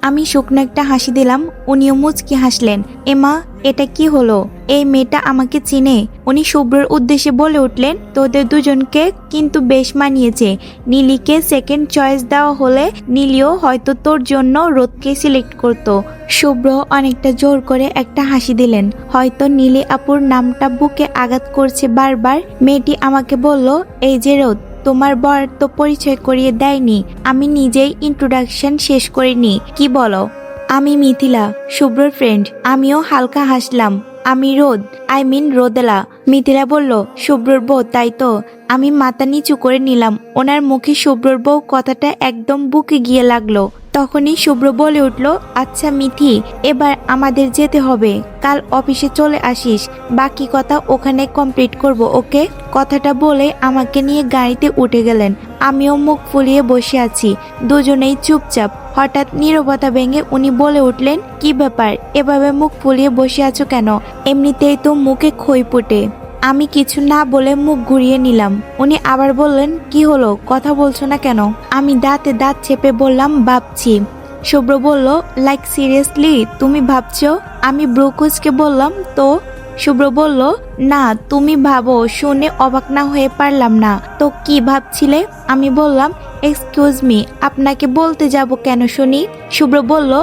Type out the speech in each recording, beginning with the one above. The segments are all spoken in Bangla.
আমি শুকনো একটা হাসি দিলাম। উনিও মুচকি হাসলেন। এমা, এটা কি হলো? এই মেয়েটা আমাকে চিনে। উনি শুভ্রর উদ্দেশ্যে বলে উঠলেন, তোদের দুজনকে কিন্তু বেশ মানিয়েছে। নীলিকে সেকেন্ড চয়েস দেওয়া হলে নীলিও হয়তো তোর জন্য রোদকে সিলেক্ট করত। শুভ্র অনেকটা জোর করে একটা হাসি দিলেন। হয়তো নীলি আপুর নামটা বুকে আঘাত করছে বারবার। মেয়েটি আমাকে বলল, এই যে রোদ, তোমার বর তো পরিচয় করিয়ে দেয়নি। আমি নিজেই ইন্ট্রোডাকশন শেষ করিনি, কি বলো? আমি মিথিলা, শুভ্রর ফ্রেন্ড। আমিও হালকা হাসলাম। আমি রোদ, আই মিন রোদেলা। মিথিলা বলল, শুভ্রর বউ, তাই তো? আমি মাথা নিচু করে নিলাম। ওনার মুখে শুভ্রর বউ কথাটা একদম বুকে গিয়ে লাগলো। তখনই শুভ্র বলে উঠল, আচ্ছা মিথি, এবার আমাদের যেতে হবে। কাল অফিসে চলে আসিস। বাকি কথা ওখানে কমপ্লিট করব, ওকে? কথাটা বলে আমাকে নিয়ে গাড়িতে উঠে গেলেন। আমিও মুখ ফুলিয়ে বসে আছি। দুজনেই চুপচাপ। হঠাৎ নীরবতা ভেঙে উনি বলে উঠলেন, কি ব্যাপার, এভাবে মুখ ফুলিয়ে বসে আছো কেন? এমনিতেই তো মুখে খই ফুটে। আমি কিছু না বলে মুখ ঘুরিয়ে নিলাম। উনি আবার বললেন, কি হলো, কথা বলছো না কেন? আমি দাঁতে দাঁত চেপে বললাম, ভাবছি। শুভ্র বলল, লাইক সিরিয়াসলি তুমি ভাবছো? আমি ব্রুকুজকে বললাম, তো? শুভ্র বলল, না তুমি ভাবো। শুনে অবাক না হয়ে পারলাম না। তো কি ভাবছিলে? আমি বললাম, এক্সকিউজ মি, আপনাকে বলতে যাব কেন শুনি? শুভ্র বলল,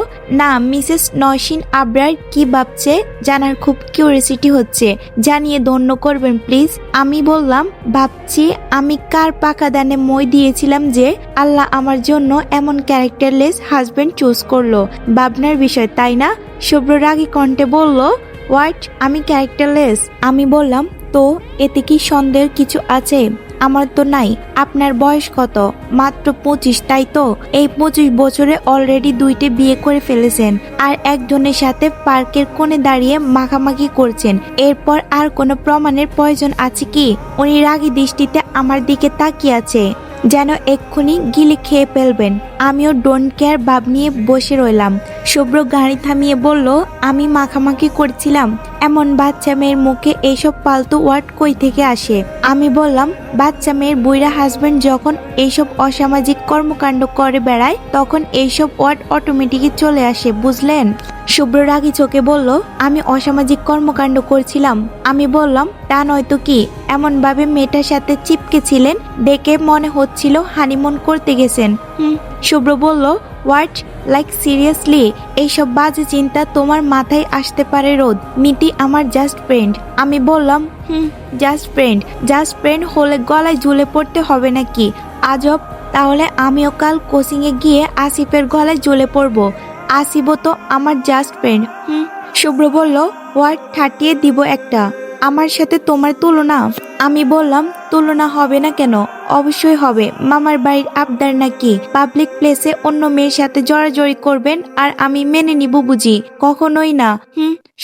না মিসেস নওশিন আবরার কি ভাবছে জানার খুব কিউরিয়াসিটি হচ্ছে। জানিয়ে ধন্য করবেন প্লিজ। আমি বললাম, ভাবছি আমি কার পাকা দানে মই দিয়েছিলাম যে আল্লাহ আমার জন্য এমন ক্যারেক্টারলেস হাজবেন্ড চুজ করলো। ভাবনার বিষয়, তাই না? শুভ্র রাগী কণ্ঠে বলল, হোয়াট, আমি ক্যারেক্টারলেস? আমি বললাম, তো এতে কি সন্দেহের কিছু আছে? আমার তো নাই। আপনার বয়স কত? মাত্র 25, তাই তো? এই 25 বছরে অলরেডি 2টে বিয়ে করে ফেলেছেন, আর একজনের সাথে পার্কের কোণে দাঁড়িয়ে মাখামাখি করছেন। এরপর আর কোনো প্রমাণের প্রয়োজন আছে কি? উনি রাগী দৃষ্টিতে আমার দিকে তাকিয়ে আছে, যেন এক্ষুনি গিলে খেয়ে ফেলবেন। আমিও ডোন্ট কেয়ার ভাব নিয়ে বসে রইলাম। শুভ্র গাড়ি থামিয়ে বলল, আমি মাখামাখি করছিলাম। এমন বাচ্চা মেয়ের মুখে এইসব ফালতু ওয়ার্ড কই থেকে আসে? আমি বললাম, বাচ্চা মেয়ের বুইড়া হাজবেন্ড যখন এইসব অসামাজিক কর্মকাণ্ড করে বেড়ায়, তখন এইসব ওয়ার্ড অটোমেটিকই চলে আসে, বুঝলেন? শুভ্র রাগী চোখে বলল, আমি অসামাজিক কর্মকাণ্ড করছিলাম? আমি বললাম, তা নয়তো কি? এমন ভাবে মেয়েটার সাথে চিপকে ছিলেন, দেখে মনে হচ্ছিল হানিমুন করতে গেছেন। শুভ্র বলল, হোয়াট, লাইক সিরিয়াসলি? এইসব বাজে চিন্তা তোমার মাথায় আসতে পারে রোদ? মিটি আমার জাস্ট ফ্রেন্ড। আমি বললাম, জাস্ট ফ্রেন্ড? জাস্ট ফ্রেন্ড হলে গলায় ঝুলে পড়তে হবে নাকি? আজব। তাহলে আমিও কাল কোচিংয়ে গিয়ে আসিফের গলায় ঝুলে পড়বো। আসিফও তো আমার জাস্ট ফ্রেন্ড। শুভ্র বলল, হোয়াট, ঠাটিয়ে দিব একটা? আমার সাথে তোমার তুলনা? আমি বললাম, তুলনা হবে না কেন? অবশ্যই হবে। মামার বাড়ির আবদার নাকি পাবলিক প্লেসে অন্য মেয়ের সাথে জড়াজড়ি করবেন আর আমি মেনে নিব বুঝি? কখনোই না।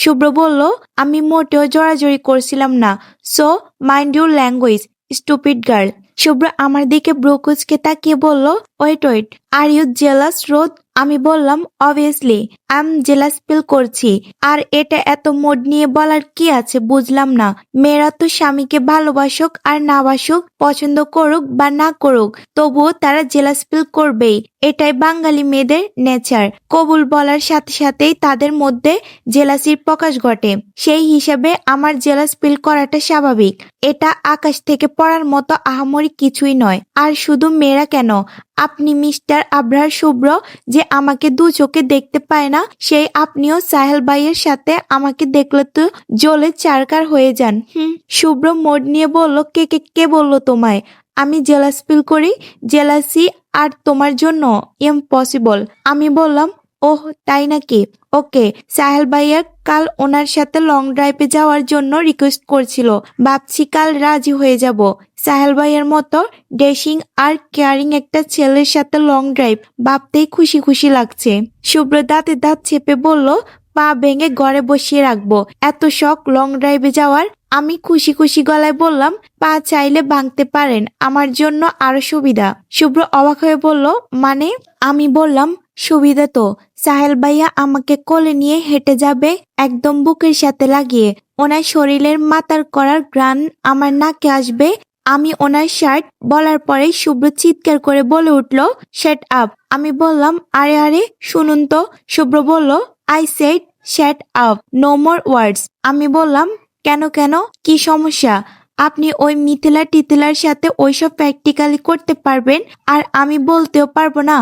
শুভ্র বলল, আমি মোটেও জড়াজড়ি করছিলাম না। So mind your language, stupid girl. Shubhro আমার দিকে ব্রুকুজকে তাকিয়ে বলল, wait wait, are you jealous Rod? আমি বললাম, obviously I am jealous feel করছি। আর এটা এত মোড নিয়ে বলার কি আছে বুঝলাম না। মেয়েরা তো স্বামীকে ভালোবাসুক আর না বাসুক, পছন্দ করুক বা না করুক, তবুও তারা জেলাস ফিল করবেই। এটাই বাঙালি মেয়েদের নেচার। কবুল বলার সাথে সাথেই তাদের মধ্যে জেলাসির প্রকাশ ঘটে। সেই হিসাবে আমার জেলাস ফিল করাটা স্বাভাবিক। এটা আকাশ থেকে পড়ার মতো আহামরি কিছুই নয়। আর শুধু মেয়েরা কেন, আপনি মিস্টার আবরার শুভ্র যে আমাকে দু চোখে দেখতে পায় না, সেই আপনিও সাহেল ভাইয়ের সাথে আমাকে দেখলে তো জ্বলে চারকার হয়ে যান। শুভ্র মোড নিয়ে বলল, কে বললো তোমায় আমি জেলাস ফিল করি? জেলাসি আর তোমার জন্য ইম্পসিবল। আমি বললাম, ওহ তাই নাকি? ওকে, সাহেল ভাইয়া কাল ওনার সাথে লং ড্রাইভে যাওয়ার জন্য রিকোয়েস্ট করছিল। ভাবছি কাল রাজি হয়ে যাব। সাহেল ভাইয়ের মতো ডেশিং আর কেয়ারিং একটা ছেলের সাথে লং ড্রাইভ, ভাবতেই খুশি খুশি লাগছে। শুভ্র দাঁতে দাঁত চেপে বলল, পা ভেঙে ঘরে বসিয়ে রাখবো, এত শখ লং ড্রাইভে যাওয়ার? আমি খুশি খুশি গলায় বললাম, পা চাইলে ভাঙতে পারেন, আমার জন্য আরো সুবিধা। শুভ্র অবাক হয়ে বলল, মানে? আমি বললাম, সুবিধা তো সাহেল ভাইয়া আমাকে কোলে নিয়ে হেঁটে যাবে একদম বুকের সাথে লাগিয়ে। ওনার শরীরের মাথার করার গ্রান আমার নাকে আসবে, আমি ওনার শার্ট বলার পরে শুভ্র চিৎকার করে বলে উঠল, শাট আপ। আমি বললাম, আরে আরে শুনুন তো। শুভ্র বলল, I said shut up, no more words. আমি বললাম, কেন কেন, কি সমস্যা? আপনি ওই মিথিলা টিথিলার সাথে ওইসব প্র্যাকটিক্যালি করতে পারবেন আর আমি বলতেও পারবো না?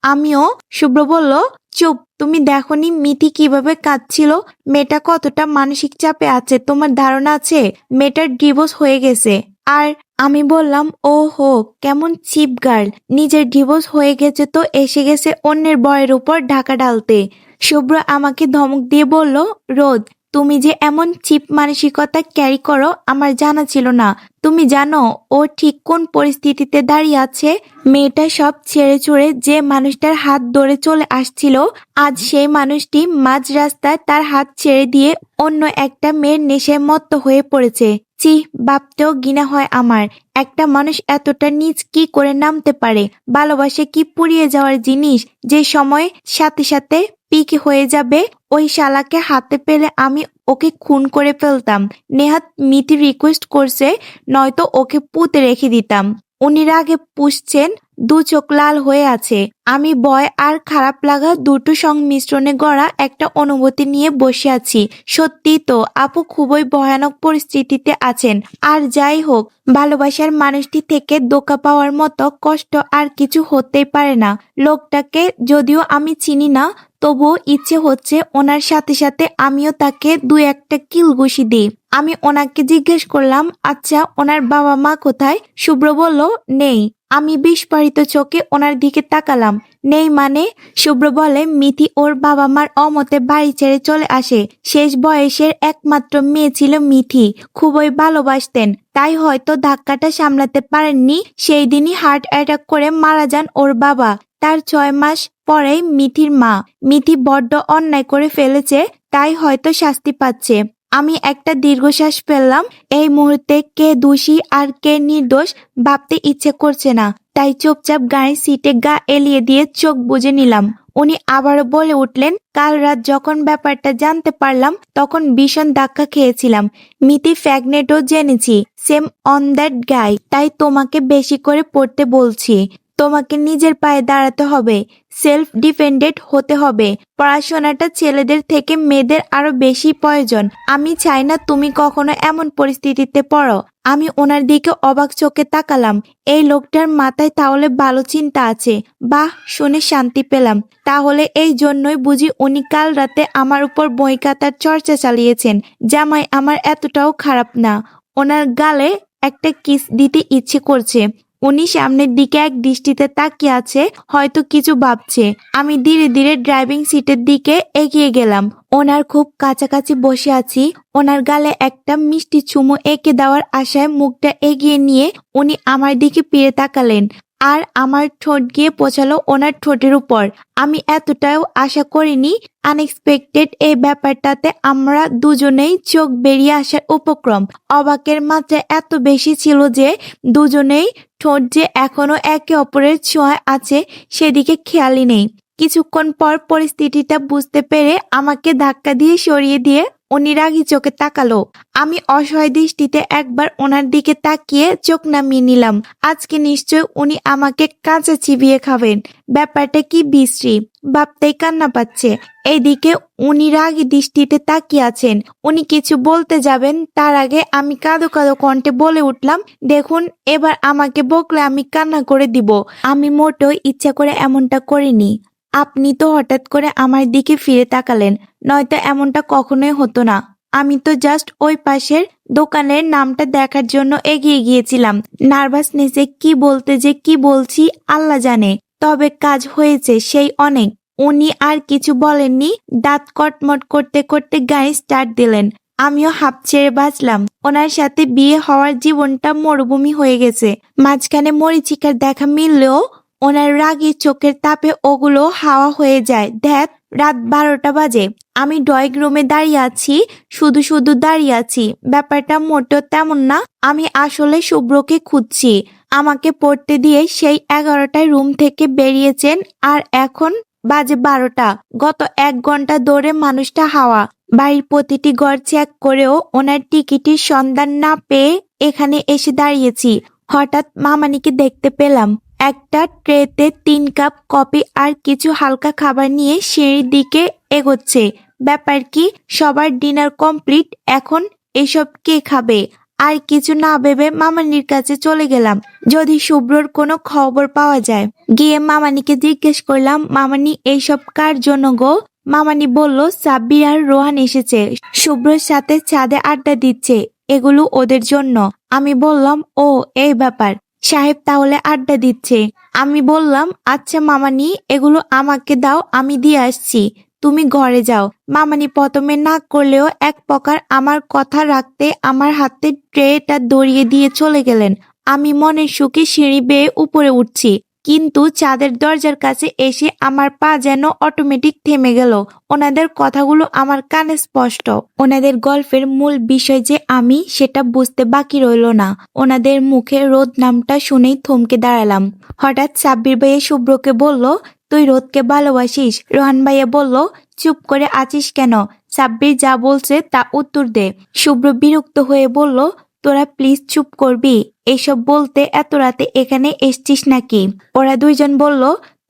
আমিও। শুভ্র বলল, চুপ, তুমি দেখোনি মিথি কিভাবে কাঁদছিল? মেয়েটা কতটা মানসিক চাপে আছে তোমার ধারণা আছে? মেয়েটার ডিভোর্স হয়ে গেছে। আর আমি বললাম, ও হো, কেমন চিপ গার্ল, নিজের ডিভোর্স হয়ে গেছে তো এসে গেছে অন্যের বয়ের উপর ঢাকা ঢালতে। শুভ্র আমাকে ধমক দিয়ে বলল, রোদ, তুমি যে এমন চিপ মানসিকতা ক্যারি করো আমার জানা ছিল না। তুমি জানো ও ঠিক কোন পরিস্থিতিতে দাঁড়িয়ে আছে? মেয়েটা সব ছেড়ে ছুড়ে যে মানুষটার হাত ধরে চলে আসছিল, আজ সেই মানুষটি মাঝ রাস্তায় তার হাত ছেড়ে দিয়ে অন্য একটা মেয়ের নেশায় মত্ত হয়ে পড়েছে। চি, ভাবতেও ঘৃণা হয় আমার। একটা মানুষ এতটা নিচ কি করে নামতে পারে? ভালোবাসা কি পুড়িয়ে যাওয়ার জিনিস যে সময় সাথে সাথে পিক হয়ে যাবে? ওই শালাকে হাতে পেলে আমি ওকে খুন করে ফেলতাম। নেহাত মিথি রিকোয়েস্ট করছে, নয়তো ওকে পুঁতে রেখে দিতাম। উনি রাগে পুষছেন, দু চোখ লাল হয়ে আছে। আমি ভয় আর খারাপ লাগা দুটো সংমিশ্রণে গড়া একটা অনুভূতি নিয়ে বসে আছি। সত্যি তো আপু খুবই ভয়ানক পরিস্থিতিতে আছেন। আর যাই হোক, ভালোবাসার মানুষটি থেকে ধোঁকা পাওয়ার মতো কষ্ট আর কিছু হতেই পারে না। লোকটাকে যদিও আমি চিনি না, তবুও ইচ্ছে হচ্ছে ওনার সাথে সাথে আমিও তাকে দু একটা কিল ঘুষি দিই। আমি ওনাকে জিজ্ঞেস করলাম, আচ্ছা ওনার বাবা মা কোথায়? শুভ্র বলল, নেই। আমি বিস্ফারিত চোখে ওনার দিকে তাকালাম। নেই মানে? শুভ্র বলে, মিথি ওর বাবা মার অমতে বাড়ি ছেড়ে চলে আসে। শেষ বয়সের একমাত্র মেয়ে ছিল মিথি, খুবই ভালোবাসতেন। তাই হয়তো ধাক্কাটা সামলাতে পারেননি, সেই দিনই হার্ট অ্যাটাক করে মারা যান ওর বাবা। তার 6 মাস পরেই মিথির মা। মিথি বড্ড অন্যায় করে ফেলেছে, তাই হয়তো শাস্তি পাচ্ছে। আমি একটা দীর্ঘশ্বাস ফেললাম। এই মুহূর্তে কে দোষী আর কে নির্দোষ ভাবতে ইচ্ছে করছে না, তাই চুপচাপ গাড়ির সিটে গা এলিয়ে দিয়ে চোখ বুজে নিলাম। উনি আবারও বলে উঠলেন, কাল রাত যখন ব্যাপারটা জানতে পারলাম তখন ভীষণ ধাক্কা খেয়েছিলাম। মিথি ফ্যাগনেটও জেনেছি, সেম অন দ্যাট গাই। তাই তোমাকে বেশি করে পড়তে বলছি। তোমাকে নিজের পায়ে দাঁড়াতে হবে, সেলফ ডিপেন্ডেন্ট হতে হবে। পড়াশোনাটা ছেলেদের থেকে মেয়েদের আরো বেশি প্রয়োজন। আমি চাই না তুমি কখনো এমন পরিস্থিতিতে পড়ো। আমি ওনার দিকে অবাক চোখে তাকালাম। এই লোকটার মাথায় তাহলে ভালো চিন্তা আছে। বাহ, শুনে শান্তি পেলাম। তাহলে এই জন্যই বুঝি উনি কাল রাতে আমার উপর বই খাতার চর্চা চালিয়েছেন। জামাই আমার এতটাও খারাপ না। ওনার গালে একটা কিস দিতে ইচ্ছে করছে। উনি সামনের দিকে এক দৃষ্টিতে তাকিয়ে আছে, হয়তো কিছু ভাবছে। আমি ধীরে ধীরে ড্রাইভিং সিটের দিকে এগিয়ে গেলাম। ওনার খুব কাছাকাছি বসে আছি। ওনার গালে একটা মিষ্টি চুমু এঁকে দেওয়ার আশায় মুখটা এগিয়ে নিয়ে উনি আমার দিকে ফিরে তাকালেন। আর আমার ঠোঁট গিয়ে পৌঁছালো ওনার ঠোঁটের উপর। আমি এতটাও আশা করিনি। আনএক্সপেক্টেড এই ব্যাপারটাতে আমরা দুজনেই চোখ বেরিয়ে আসার উপক্রম। অবাকের মাত্রা এত বেশি ছিল যে দুজনেই ঠোঁট যে এখনো একে অপরের ছোঁয়ায় আছে সেদিকে খেয়ালই নেই। কিছুক্ষণ পর পরিস্থিতিটা বুঝতে পেরে আমাকে ধাক্কা দিয়ে সরিয়ে দিয়ে উনি রাগী চোখে তাকালো। আমি অসহায় দৃষ্টিতে একবার ওনার দিকে তাকিয়ে চোখ নামিয়ে নিলাম। আজকে নিশ্চয় উনি আমাকে কাঁচা চিবিয়ে খাবেন। ব্যাপারটা কি বিশ্রী, ভাবতেই কান্না পাচ্ছে। এইদিকে উনি রাগী দৃষ্টিতে তাকিয়ে আছেন। উনি কিছু বলতে যাবেন, তার আগে আমি কাঁদো কাঁদো কণ্ঠে বলে উঠলাম, দেখুন এবার আমাকে বকলে আমি কান্না করে দিব। আমি মোটেও ইচ্ছা করে এমনটা করিনি। আপনি তো হঠাৎ করে আমার দিকে ফিরে তাকালেন, নয়তো এমনটা কখনোই হতো না। আমি তো জাস্ট ওই পাশের দোকানের নামটা দেখার জন্য এগিয়ে গিয়েছিলাম। নার্ভাসনেসে কি বলতে যে কি বলছি আল্লাহ জানে। তবে কাজ হয়েছে সেই অনেক। উনি আর কিছু বলেননি, দাঁত কটমট করতে করতে গাড়ি স্টার্ট দিলেন। আমিও হাঁপ ছেড়ে বাঁচলাম। ওনার সাথে বিয়ে হওয়ার জীবনটা মরুভূমি হয়ে গেছে। মাঝখানে মরীচিকার দেখা মিললেও ওনার রাগী চোখের তাপে ওগুলো হাওয়া হয়ে যায়। ধ্যাত, রাত 12টা বাজে। আমি ড্রয়িং রুমে দাঁড়িয়ে আছি, শুধু শুধু দাঁড়িয়ে আছি। ব্যাপারটা মোটেও তেমন না। আমি আসলে শুভ্রকে খুঁজছি। আমাকে পড়তে দিয়ে সেই 11টায় রুম থেকে বেরিয়েছেন আর এখন বাজে 12টা। গত 1 ঘন্টা ধরে মানুষটা হাওয়া। বাড়ির প্রতিটি ঘর চেক করেও ওনার টিকিটের সন্ধান না পেয়ে এখানে এসে দাঁড়িয়েছি। হঠাৎ মামানিকে দেখতে পেলাম। একটা ট্রেতে 3 কাপ কফি আর কিছু হালকা খাবার নিয়ে সিঁড়ির দিকে এগোচ্ছে। ব্যাপার কি, সবার ডিনার কমপ্লিট, এখন এসব কে খাবে? আর কিছু না ভেবে মামানির কাছে চলে গেলাম, যদি শুভ্রর কোনো খবর পাওয়া যায়। গিয়ে মামানিকে জিজ্ঞেস করলাম, মামানি এইসব কার জন্য গো? মামানি বলল, সাব্বির আর রোহান এসেছে, শুভ্রর সাথে ছাদে আড্ডা দিচ্ছে, এগুলো ওদের জন্য। আমি বললাম, ও এই ব্যাপার, সাহেব তাহলে আড্ডা দিচ্ছে। আমি বললাম, আচ্ছা মামানি, এগুলো আমাকে দাও, আমি দিয়ে আসছি, তুমি ঘরে যাও। মামানি প্রথমে না করলেও এক প্রকার আমার কথা রাখতে আমার হাতে ট্রেটা ধরিয়ে দিয়ে চলে গেলেন। আমি মনের সুখে সিঁড়ি বেয়ে উপরে উঠছি, কিন্তু চাঁদের দরজার কাছে এসে আমার পা যেন অটোমেটিক থেমে গেল। ওনাদের কথাগুলো আমার কানে স্পষ্ট। ওনাদের গল্পের মূল বিষয় যে আমি, সেটা বুঝতে বাকি রইল না। ওনাদের মুখে রোদ নামটা শুনেই থমকে দাঁড়ালাম। হঠাৎ সাব্বির ভাইয়া শুভ্রকে বলল, তুই রোদকে ভালোবাসিস? রোহান ভাইয়া বলল, চুপ করে আছিস কেন? সাব্বির যা বলছে তা উত্তর দে। শুভ্র বিরক্ত হয়ে বলল, তোরা প্লিজ চুপ করবি? এইসব বলতে এত রাতে এখানে এসছিস নাকি? ওরা দুইজন বলল,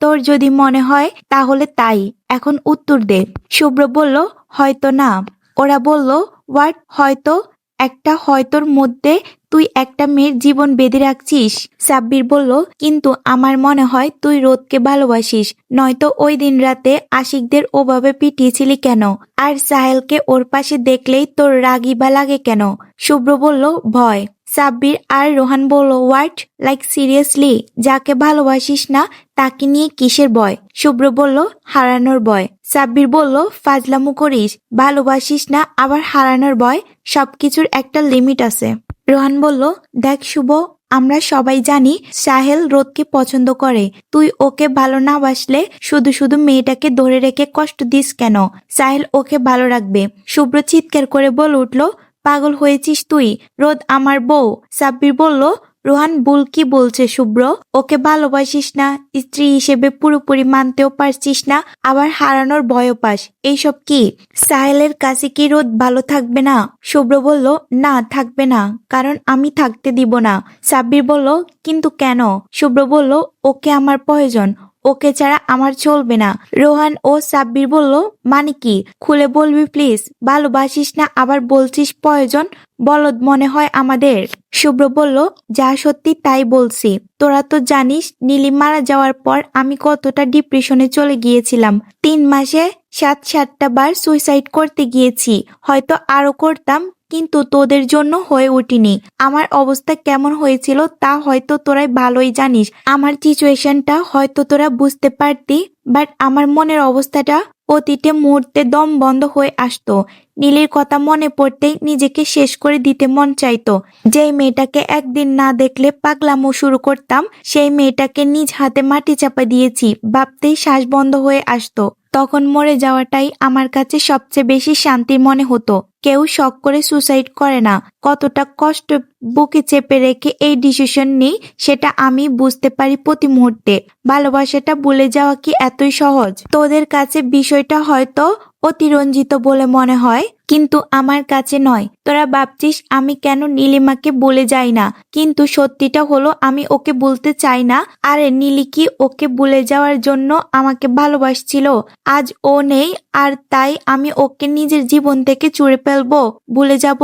তোর যদি মনে হয় তাহলে তাই, এখন উত্তর দে। শুভ্র বলল, হয়তো না। ওরা বলল, হোয়াট হয়তো? একটা হয়তোর মধ্যে তুই একটা মেয়ের জীবন বেঁধে রাখছিস। সাব্বির বলল, কিন্তু আমার মনে হয় তুই রোদকে ভালোবাসিস, নয়তো ওই দিন রাতে আশিকদের ওভাবে পিটিয়েছিলি কেন? আর সাহেলকে ওর পাশে দেখলেই তোর রাগই বা লাগে কেন? শুভ্র বলল, ভয়। সাব্বির আর রোহান বলল, হোয়াট, লাইক সিরিয়াসলি? যাকে ভালোবাসিস না তাকে নিয়ে কিসের ভয়? শুভ্র বলল, হারানোর ভয়। সাব্বির বলল, ফাজলামো করিস? ভালোবাসিস না আবার হারানোর ভয়? সবকিছুর একটা লিমিট আছে। রোহান বলল, দেখ শুভ, আমরা সবাই জানি সাহেল রোদকে পছন্দ করে, তুই ওকে ভালো না বাসলে শুধু শুধু মেয়েটাকে ধরে রেখে কষ্ট দিস কেন? সাহেল ওকে ভালো রাখবে। শুভ্র চিৎকার করে বলে উঠল, পাগল হয়েছিস তুই? রোদ আমার বউ। সাব্বির বলল, রোহান ভুল কি বলছে শুভ্র? ওকে ভালোবাসিস না, স্ত্রী হিসেবে পুরোপুরি মানতেও পারছিস না, আবার হারানোর ভয়ও পাস, এইসব কি? সাহেলের কাছে কি রোদ ভালো থাকবে না? শুভ্র বলল, না থাকবে না, কারণ আমি থাকতে দিব না। সাব্বির বলল, কিন্তু কেন? শুভ্র বলল, ওকে আমার প্রয়োজন, ওকে ছাড়া আমার চলবে না। রোহান ও সাব্বির বলল, মানে কি? খুলে বলবি প্লিজ? ভালোবাসিস না আবার বলছিস প্রয়োজন? বলদ মনে হয় আমাদের। শুভ্র বলল, যা সত্যি তাই বলছি। তোরা তো জানিস নীলি মারা যাওয়ার পর আমি কতটা ডিপ্রেশনে চলে গিয়েছিলাম। 3 মাসে 7-8টা বার সুইসাইড করতে গিয়েছি, হয়তো আরো করতাম, কিন্তু তোদের জন্য হয়ে উঠিনি। আমার অবস্থা কেমন হয়েছিল তা হয়তো তোরাই ভালোই জানিস। আমার সিচুয়েশনটা হয়তো তোরা বুঝতে পারতি, বাট আমার মনের অবস্থাটা প্রতিটা মুহূর্তে দম বন্ধ হয়ে আসতো। নীলের কথা মনে পড়তেই নিজেকে শেষ করে দিতে মন চাইতো। যেই মেয়েটাকে একদিন না দেখলে পাগলামো শুরু করতাম, সেই মেয়েটাকে নিজ হাতে মাটি চাপা দিয়েছি, ভাবতেই শ্বাস বন্ধ হয়ে আসতো। তখন মরে যাওয়াটাই আমার কাছে সবচেয়ে বেশি শান্তির মনে হতো। কেউ শখ করে সুসাইড করে না। কতটা কষ্ট বুকে চেপে রেখে এই ডিসিশন নিই সেটা আমি বুঝতে পারি প্রতি মুহূর্তে। ভালোবাসাটা ভুলে যাওয়া কি এতই সহজ? তোদের কাছে বিষয়টা হয়তো অতিরঞ্জিত বলে মনে হয়, কিন্তু আমার কাছে নয়। তোরা ভাবছিস আমি কেন নীলিমাকে বলে যাই না, কিন্তু সত্যিটা হলো আমি ওকে বলতে চাই না। আরে নীলি কি ওকে ভুলে যাওয়ার জন্য আমাকে ভালোবাসছিল? আজ ও নেই আর তাই আমি ওকে নিজের জীবন থেকে ছুঁড়ে ফেলবো, ভুলে যাব?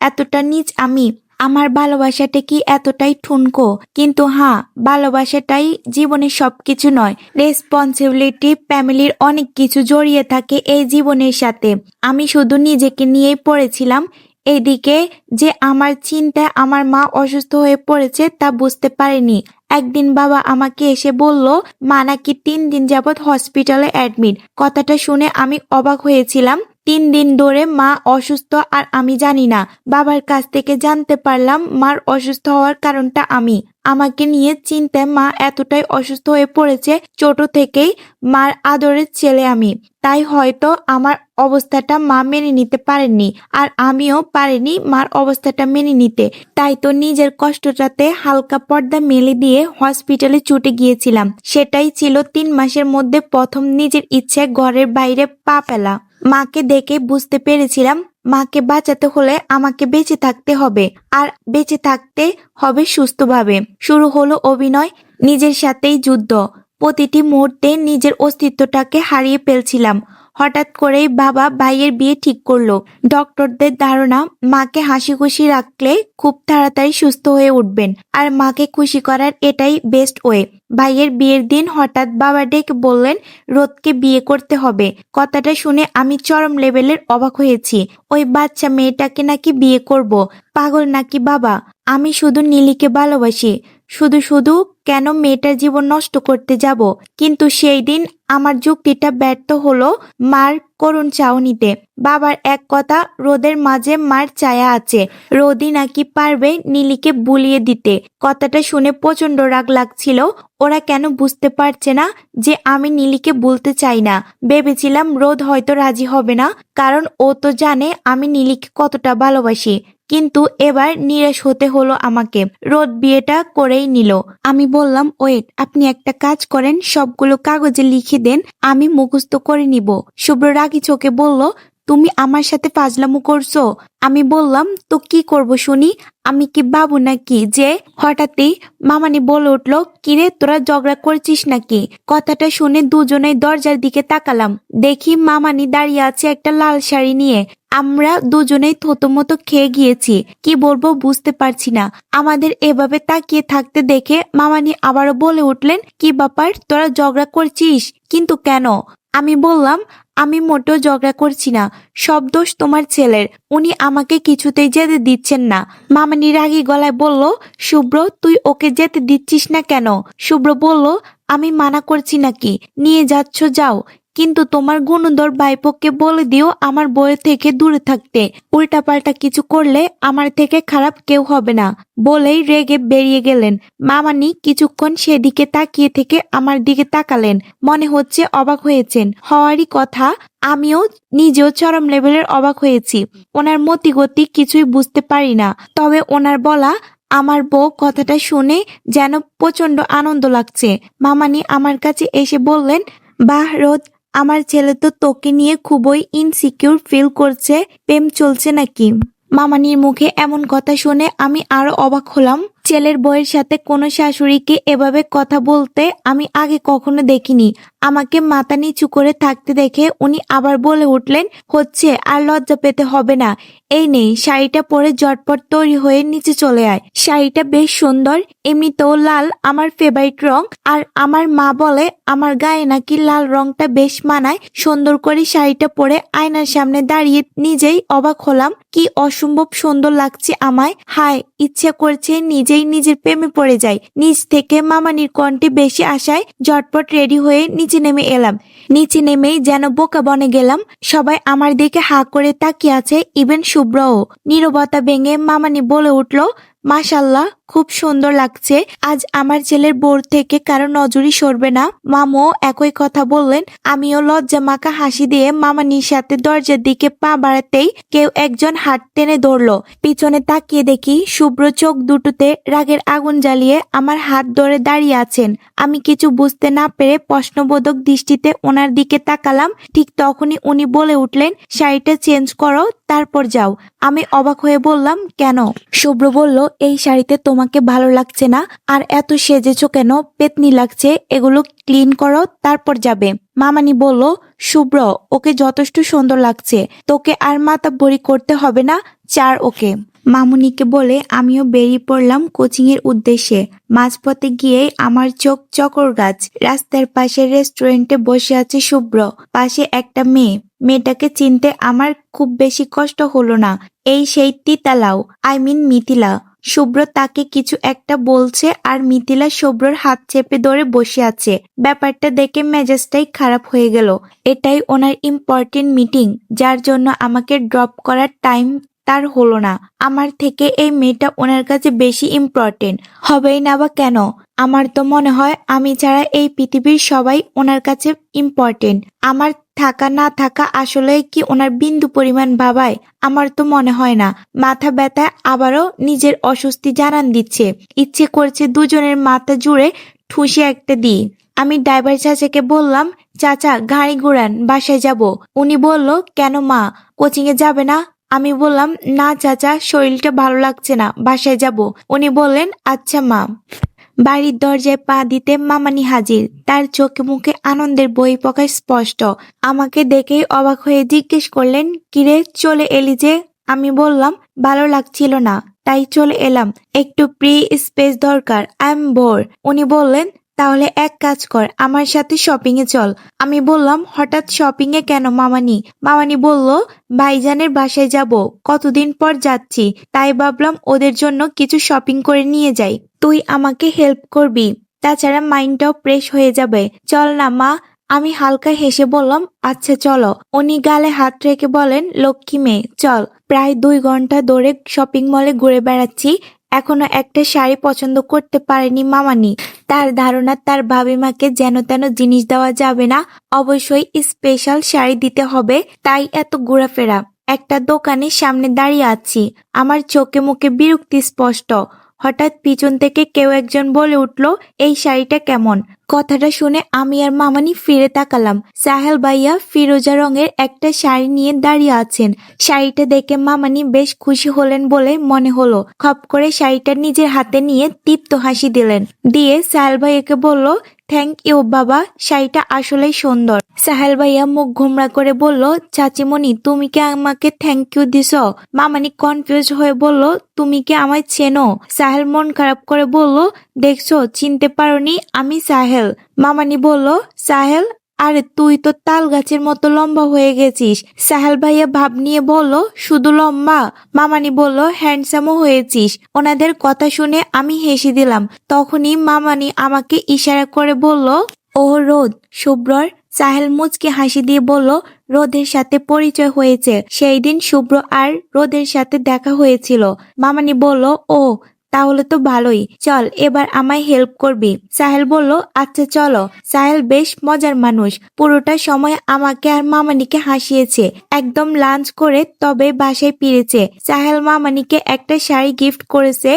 এতটা নীচ আমি? আমার ভালোবাসাটা কি এতটাই ঠুনকো? কিন্তু হ্যাঁ, ভালোবাসাটাই জীবনের সবকিছু নয়। রেসপন্সিবিলিটি, ফ্যামিলির অনেক কিছু জড়িয়ে থাকে এই জীবনের সাথে। আমি শুধু নিজেকে নিয়েই পড়েছিলাম। এদিকে যে আমার চিন্তায় আমার মা অসুস্থ হয়ে পড়েছে তা বুঝতে পারিনি। একদিন বাবা আমাকে এসে বলল, মা নাকি 3 দিন যাবৎ হসপিটালে অ্যাডমিট। কথাটা শুনে আমি অবাক হয়েছিলাম। 3 দিন ধরে মা অসুস্থ আর আমি জানি না। বাবার কাছ থেকে জানতে পারলাম মার অসুস্থ হওয়ার কারণটা আমি। আমাকে নিয়ে চিন্তায় মা এতটাই অসুস্থ হয়ে পড়েছে, ছোট থেকেই মার আদরের ছেলে আমি। তাই হয়তো আমার অবস্থাটা মা মেনে নিতে পারেননি, আর আমিও পারিনি মার অবস্থাটা মেনে নিতে। তাই তো নিজের কষ্টটাতে হালকা পর্দা মেলে দিয়ে হসপিটালে ছুটে গিয়েছিলাম। সেটাই ছিল 3 মাসের মধ্যে প্রথম নিজের ইচ্ছে ঘরের বাইরে পা ফেলা। মাকে দেখে বুঝতে পেরেছিলাম মাকে বাঁচাতে হলে আমাকে বেঁচে থাকতে হবে, আর বেঁচে থাকতে হবে সুস্থভাবে। শুরু হলো অভিনয়, নিজের সাথেই যুদ্ধ। প্রতিটি মুহূর্তে নিজের অস্তিত্বটাকে হারিয়ে ফেলছিলাম। হঠাৎ করেই বাবা ভাইয়ের বিয়ে ঠিক করলো। ডক্টরদের ধারণা মাকে হাসি খুশি রাখলে খুব তাড়াতাড়ি সুস্থ হয়ে উঠবেন, আর মাকে খুশি করার এটাই বেস্ট ওয়ে। ভাইয়ের বিয়ের দিন হঠাৎ বাবা ডেকে বললেন রোদকে বিয়ে করতে হবে। কথাটা শুনে আমি চরম লেভেলের অবাক হয়েছি। ওই বাচ্চা মেয়েটাকে নাকি বিয়ে করব? পাগল নাকি বাবা? আমি শুধু নীলিকে ভালোবাসি, শুধু শুধু কেন মেয়েটার জীবন নষ্ট করতে যাব? কিন্তু সেই দিন আমার যুক্তিটা ব্যর্থ হলো মার করুণ চাউনিতে। বাবার এক কথা, রোদের মাঝে মার ছায়া আছে, রোদই নাকি পারবে নীলিকে বুলিয়ে দিতে। কথাটা শুনে প্রচন্ড রাগ লাগছিল। ওরা কেন বুঝতে পারছে না যে আমি নীলিকে বলতে চাই না? ভেবেছিলাম রোদ হয়তো রাজি হবে না, কারণ ও তো জানে আমি নীলিকে কতটা ভালোবাসি। কিন্তু এবার নিরাশ হতে হলো আমাকে। রোদ বিয়েটা করেই নিল। আমি বললাম ওয়েট, আপনি একটা কাজ করেন, সবগুলো কাগজে লিখে দেন, আমি মুখস্থ করে নিব। শুভ্র রাগী চোখে বলল তুমি আমার সাথে ফাজলামো করছো? আমি বললাম তো কি করব শুনি, আমি কি বাবু নাকি যে? হঠাৎই মামানি বলে উঠলো কিরে তোরা ঝগড়া করছিস নাকি? কথাটা শুনে দুজনেই দরজার দিকে তাকালাম। দেখি মামানি দাঁড়িয়ে আছে একটা লাল শাড়ি নিয়ে। আমরা দুজনেই থতমত খেয়ে গিয়েছি, কি বলবো বুঝতে পারছি না। আমাদের এভাবে তাকিয়ে থাকতে দেখে মামানি আবারও বলে উঠলেন কি ব্যাপার, তোরা ঝগড়া করছিস? কিন্তু কেন? আমি বললাম আমি মোটেও ঝগড়া করছি না, সব দোষ তোমার ছেলের, উনি আমাকে কিছুতেই যেতে দিচ্ছেন না। মামানি রাগী গলায় বলল শুভ্র তুই ওকে যেতে দিচ্ছিস না কেন? শুভ্র বলল আমি মানা করছি নাকি, নিয়ে যাচ্ছ যাও, কিন্তু তোমার গুণধর ভাইপোকে বলে দিও আমার বউয়ের থেকে দূরে থাকতে। উল্টাপাল্টা কিছু করলে আমার থেকে খারাপ কেউ হবে না। বলেই রেগে বেরিয়ে গেলেন। মামানি কিছুক্ষণ সেদিকে তাকিয়ে থেকে আমার দিকে তাকালেন, মনে হচ্ছে অবাক হয়েছেন। হওয়ারই কথা, আমিও নিজেও চরম লেভেলের অবাক হয়েছি। ওনার মতিগতি কিছুই বুঝতে পারি না, তবে ওনার বলা আমার বউ কথাটা শুনে যেন প্রচন্ড আনন্দ লাগছে। মামানি আমার কাছে এসে বললেন বাহ রোদ, আমার ছেলে তো তোকে নিয়ে খুবই ইনসিকিউর ফিল করছে, প্রেম চলছে নাকি? মামানির মুখে এমন কথা শুনে আমি আরো অবাক হলাম। ছেলের বউয়ের সাথে কোনো শাশুড়িকে এভাবে কথা বলতে আমি আগে কখনো দেখিনি। আমাকে মাথা নিচু করে থাকতে দেখে উনি আবার বলে উঠলেন হচ্ছে, আর লজ্জা পেতে হবে না। এই নেই শাড়িটা পরে ঝটপট তৈরি হয়ে নিচে চলে আয়। শাড়িটা বেশ সুন্দর, এমনিতেও লাল আমার ফেভারিট রং, আর আমার মা বলে আমার গায়ে নাকি লাল রংটা বেশ মানায়। সুন্দর করে শাড়িটা পরে আয়নার সামনে দাঁড়িয়ে নিজেই অবাক হলাম, কি অসম্ভব সুন্দর লাগছে আমায়। হায়, ইচ্ছা করছে নিজেই নিজের প্রেমে পড়ে যাই। নিচ থেকে মামানির কণ্ঠে বেশি আশায় ঝটপট রেডি হয়ে নিচে নেমে এলাম। নিচে নেমেই যেন বোকা বনে গেলাম। সবাই আমার দিকে হা করে তাকিয়ে আছে, ইভেন শুভ্রও। নীরবতা ভেঙে মামানি বলে উঠল মাশাল্লাহ, খুব সুন্দর লাগছে। আজ আমার ছেলের বোর থেকে কারো নজরই সরবে না। মামও একই কথা বললেন। আমিও লজ্জা মাখা হাসি দিয়ে মামানির সাথে দরজার দিকে পা বাড়াতেই কেউ একজন হাত টেনে ধরলো। পিছনে তাকিয়ে দেখি শুভ্র চোখ দুটোতে রাগের আগুন জ্বালিয়ে আমার হাত ধরে দাঁড়িয়ে আছেন। আমি কিছু বুঝতে না পেরে প্রশ্নবোধক দৃষ্টিতে ওনার দিকে তাকালাম। ঠিক তখনই উনি বলে উঠলেন শাড়িটা চেঞ্জ করো, তারপর যাও। আমি অবাক হয়ে বললাম কেন? শুভ্র বলল এই শাড়িতে তোমাকে ভালো লাগছে না, আর এত সেজেছো কেন, পেতনি লাগছে, এগুলো ক্লিন করো তারপর যাবে। মামানি বলল শুভ্র ওকে যথেষ্ট সুন্দর লাগছে, তোকে আর মাথা বড়ি করতে হবে না, চার ওকে। মামুনিকে বলে আমিও বেরিয়ে পড়লাম কোচিং এর উদ্দেশ্যে। মাঝপথে গিয়ে আমার চোখ চকর গাছ। রাস্তার পাশে রেস্টুরেন্টে বসে আছে শুভ্র, পাশে একটা মেয়ে। মেয়েটাকে চিনতে আমার খুব বেশি কষ্ট হলো না। এই সেই তিতালাও, আই মিন মিথিলা। শুভ্র তাকে কিছু একটা বলছে আর মিথিলা শুভ্রর হাত চেপে ধরে বসে আছে। ব্যাপারটা দেখে মেজাজটাই খারাপ হয়ে গেল। এটাই ওনার ইম্পর্টেন্ট মিটিং, যার জন্য আমাকে ড্রপ করার টাইম তার হলো না। আমার থেকে এই মেয়েটা ওনার কাছে বেশি ইম্পর্টেন্ট হবেই না বা কেন? আমার তো মনে হয় আমি ছাড়া এই পৃথিবীর সবাই ওনার কাছে ইম্পর্টেন্ট। আমার থাকা না থাকা আসলে কি ওনার বিন্দু পরিমাণ ভাবায়? আমার তো মনে হয় না। মাথা ব্যথা আবারও নিজের অস্বস্তি জানান দিচ্ছে। ইচ্ছে করছে দুজনের মাথা জুড়ে ঠুসে একটা দিই। আমি ড্রাইভার চাচাকে বললাম, চাচা গাড়ি ঘুরান, বাসায় যাব। উনি বলল, কেন মা, কোচিং এ যাবে না? আমি বললাম, না চাচা, শরীরটা ভালো লাগছে না, বাসায় যাব। উনি বললেন, আচ্ছা মা। বাড়ির দরজায় পা দিতে মামানি হাজির, তার চোখে মুখে আনন্দের বহিঃপ্রকাশ স্পষ্ট। আমাকে দেখেই অবাক হয়ে জিজ্ঞেস করলেন, কিরে চলে এলি যে? আমি বললাম, ভালো লাগছিল না, তাই চলে এলাম, একটু ফ্রি স্পেস দরকার, আই এম বোর। উনি বললেন, তাহলে এক কাজ কর, আমার সাথে শপিং এ চল। আমি বললাম, হঠাৎ শপিং এ কেন মামানি? মামানি বলল, ভাইজানের বাসায় যাব, কতদিন পর যাচ্ছি, তাই ভাবলাম ওদের জন্য কিছু শপিং করে নিয়ে যাই। তুই আমাকে হেল্প করবি, তাছাড়া মাইন্ডটাও ফ্রেশ হয়ে যাবে। চল না মা। আমি হালকা হেসে বললাম, আচ্ছা চলো। উনি গালে হাত রেখে বলেন, লক্ষ্মী মেয়ে চল। প্রায় 2 ঘন্টা ধরে শপিং মলে ঘুরে বেড়াচ্ছি, এখনো একটা শাড়ি পছন্দ করতে পারেনি মামানি। তার ধারণা তার ভাবিমাকে যেন তেন জিনিস দেওয়া যাবে না, অবশ্যই স্পেশাল শাড়ি দিতে হবে, তাই এত ঘোরাফেরা। একটা দোকানের সামনে দাঁড়িয়ে আছি, আমার চোখে মুখে বিরক্তি স্পষ্ট। হঠাৎ পিছন থেকে কেউ একজন বলে উঠল, এই শাড়িটা কেমন? কথাটা শুনে আমি আর মামানি ফিরে তাকালাম। সাহেল ভাইয়া ফিরোজা রঙের একটা শাড়ি নিয়ে দাঁড়িয়ে আছেন। শাড়িটা দেখে মামানি বেশ খুশি হলেন বলে মনে হলো। খপ করে শাড়িটা নিজের হাতে নিয়ে তৃপ্ত হাসি দিলেন, দিয়ে সাহেল ভাইয়াকে বলল, থ্যাংক ইউ বাবা, শাড়িটা আসলেই সুন্দর। সাহেল ভাইয়া মুখ ঘুমরা করে বলল, চাচিমণি তুমি কি আমাকে থ্যাংক ইউ দিছ? মামানি কনফিউজ হয়ে বলল, তুমি কি আমায় চেনো? সাহেল মন খারাপ করে বলল, দেখছো চিনতে পারোনি, আমি সাহেল। মামানি বলল, সাহেল? আরে তুই তো তাল গাছের মতো লম্বা হয়ে গেছিস। সাহেল ভাইয়া ভাব নিয়ে বলল, শুধু লম্বা? মামানি বলল, হ্যান্ডসামও হয়েছিস। ওনাদের কথা শুনে আমি হেসে দিলাম। তখনই মামানি আমাকে ইশারা করে বলল, ও রোদ, শুভ্রর। সাহেল মুচকে হাসি দিয়ে বলল, রোদের সাথে পরিচয় হয়েছে, সেই দিন শুভ্র আর রোদের সাথে দেখা হয়েছিল। মামানি বলল, ও তাহলে তো ভালোই, চল এবার আমায় হেল্প করবি। সাহেল বলল, আচ্ছা চলো। সাহেল বেশ মজার মানুষ, পুরোটা সময় আমাকে আর মামানিকে হাসিয়েছে। একদম লাঞ্চ করে তবে বাসায় ফিরেছে। সাহেল মামানিকে একটা শাড়ি গিফট করেছে,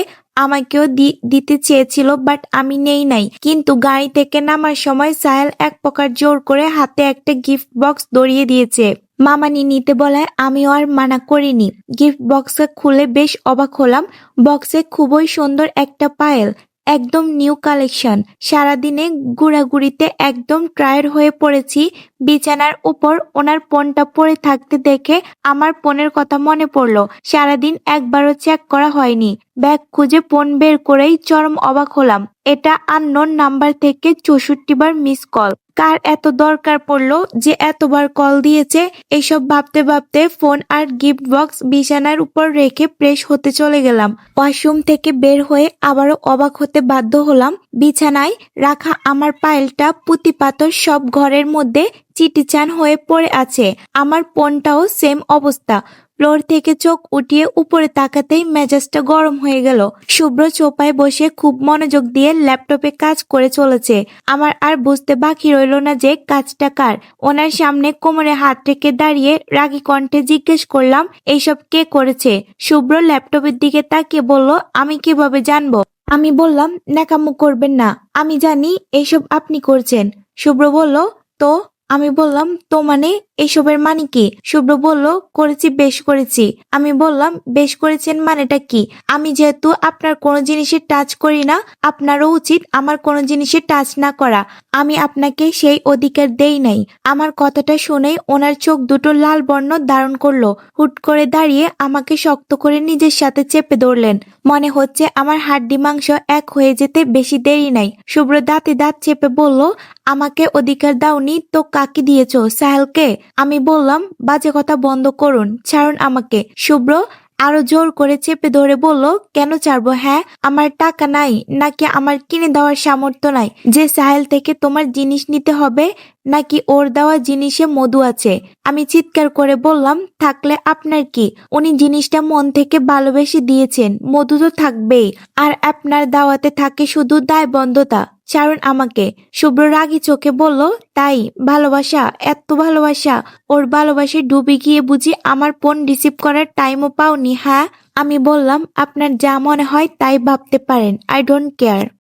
আমাকেও দিতে চেয়েছিল, বাট আমি নেই নাই। কিন্তু গাড়ি থেকে নামার সময় সাহেল এক প্রকার জোর করে হাতে একটা গিফট বক্স ধরিয়ে দিয়েছে। মামানি নিতে বলায় আমিও আর মানা করিনি। গিফট বক্সে খুলে বেশ অবাক হলাম। বক্সে খুবই সুন্দর একটা পায়েল, একদম নিউ কালেকশন। সারাদিনে ঘোরাঘুরিতে একদম টায়ার্ড হয়ে পড়েছি। বিছানার উপর ওনার ফোনটা পড়ে থাকতে দেখে আমার ফোনের কথা মনে পড়লো। সারাদিন একবারও চেক করা হয়নি। ব্যাগ খুঁজে ফোন বের করেই চরম অবাক হলাম। এটা আননোন নাম্বার থেকে 64 বার মিস কল। কার এত দরকার পড়লো যে এতবার কল দিয়েছে? এসব ভাবতে ভাবতে ফোন আর গিফট বক্স বিছানার উপর রেখে ফ্রেশ হতে চলে গেলাম। ওয়াশরুম থেকে বের হয়ে আবারও অবাক হতে বাধ্য হলাম। বিছানায় রাখা আমার পায়েলটা পুঁতি পাথর সব ঘরের মধ্যে চিটিচান হয়ে পড়ে আছে। আমার ফোনটাও সেম অবস্থা। ফ্লোর থেকে চোখ উঠিয়ে উপরে তাকাতেই মেজাজটা গরম হয়ে গেল। শুভ্র চোপায় বসে খুব মনোযোগ দিয়ে ল্যাপটপে কাজ করে চলেছে। আমার আর বুঝতে বাকি রইল না যে কাজটা কার। ওনার সামনে কোমরে হাত রেখে দাঁড়িয়ে রাগী কণ্ঠে জিজ্ঞেস করলাম, এইসব কে করেছে? শুভ্র ল্যাপটপের দিকে তাকিয়ে বলল, আমি কিভাবে জানবো? আমি বললাম, ন্যাকামো করবেন না, আমি জানি এইসব আপনি করছেন। শুভ্র বলল, তো? আমি বললাম, তো মানে এসবের মানে কি? শুভ্র বলল, করেছি, বেশ করেছি। আমি বললাম, বেশ করেছেন মানেটা কি? আমি যেহেতু আপনার কোনো জিনিসে টাচ করি না, আপনারও উচিত আমার কোনো জিনিসে টাচ না করা। আমি আপনাকে সেই অধিকার দেই নাই। আমার কথাটা শুনেই ওনার চোখ দুটো লাল বর্ণ ধারণ করলো। হুট করে দাঁড়িয়ে আমাকে শক্ত করে নিজের সাথে চেপে ধরলেন। মনে হচ্ছে আমার হাড্ডি মাংস এক হয়ে যেতে বেশি দেরি নাই। শুভ্র দাঁতে দাঁত চেপে বলল, আমাকে অধিকার দাওনি তো কাকে দিয়েছো? সাহেলকে। আমি বললাম, বাজে কথা বন্ধ করুন, ছাড়ুন আমাকে। শুভ্র আরো জোর করে চেপে ধরে বলল, কেন ছাড়বো? হ্যাঁ, আমার টাকা নাই নাকি আমার কিনে দেওয়ার সামর্থ্য নাই যে সাহেল থেকে তোমার জিনিস নিতে হবে? নাকি ওর দেওয়া জিনিসে মধু আছে? আমি চিৎকার করে বললাম, থাকলে আপনার কি? উনি জিনিসটা মন থেকে ভালোবেসে দিয়েছেন, মধু তো থাকবেই। আর আপনার দাওয়াতে থাকে শুধু দায়বদ্ধতা। ছাড়ুন আমাকে। শুভ্র রাগী চোখে বলল, তাই ভালোবাসা? এত ভালোবাসা? ওর ভালোবাসায় ডুবে গিয়ে বুঝি আমার ফোন রিসিভ করার টাইমও পাওনি? হ্যাঁ। আমি বললাম, আপনার যা মনে হয় তাই ভাবতে পারেন, আই ডোন্ট কেয়ার।